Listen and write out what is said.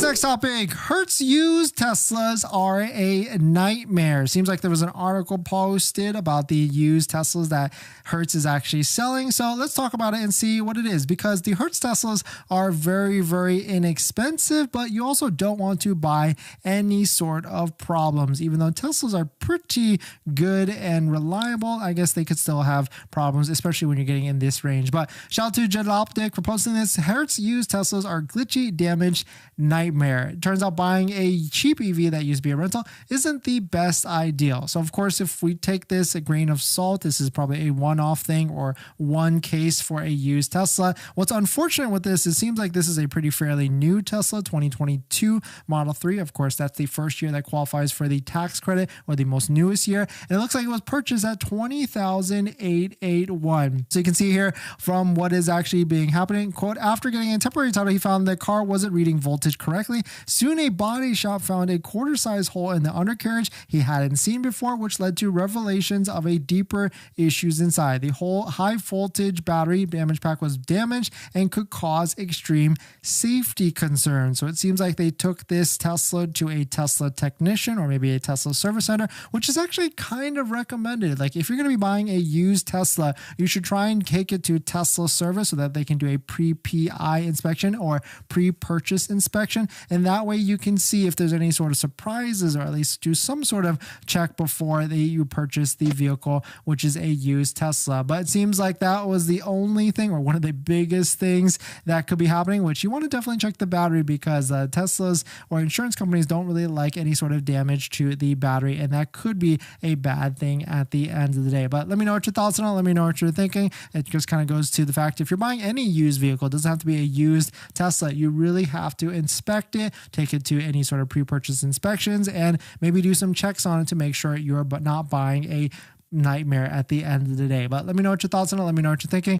next topic. Hertz used Teslas are a nightmare. Seems like there was an article posted about the used Teslas that Hertz is actually selling. So let's talk about it and see what it is, because the Hertz Teslas are very, very inexpensive, but you also don't want to buy any sort of problems. Even though Teslas are pretty good and reliable, I guess they could still have problems, especially when you're getting in this range. But shout out to Jet Optic for posting this. Hertz used Teslas are glitchy, damaged, nightmare. It turns out buying a cheap EV that used to be a rental isn't the best ideal. So of course, if we take this a grain of salt, this is probably a one-off thing or one case for a used Tesla. What's unfortunate with this, it seems like this is a pretty fairly new Tesla, 2022 Model 3. Of course, that's the first year that qualifies for the tax credit, or the most newest year. And it looks like it was purchased at $20,881. So you can see here from what is actually being happening, quote, after getting a temporary title, he found the car wasn't reading voltage correctly. Soon a body shop found a quarter-size hole in the undercarriage he hadn't seen before, which led to revelations of a deeper issues inside. The whole high voltage battery damage pack was damaged and could cause extreme safety concerns. So it seems like they took this Tesla to a Tesla technician or maybe a Tesla service center, which is actually kind of recommended. Like if you're going to be buying a used Tesla, you should try and take it to Tesla service so that they can do a pre-PI inspection or pre-purchase inspection. And that way you can see if there's any sort of surprises, or at least do some sort of check before you purchase the vehicle, which is a used Tesla. But it seems like that was the only thing, or one of the biggest things that could be happening, which you want to definitely check the battery, because Teslas or insurance companies don't really like any sort of damage to the battery, and that could be a bad thing at the end of the day. But let me know what your thoughts on it. Let me know what you're thinking. It just kind of goes to the fact, if you're buying any used vehicle, it doesn't have to be a used Tesla. You really have to inspect it, take it to any sort of pre-purchase inspections, and maybe do some checks on it to make sure you're not buying a nightmare at the end of the day. But let me know what your thoughts on it. Let me know what you're thinking.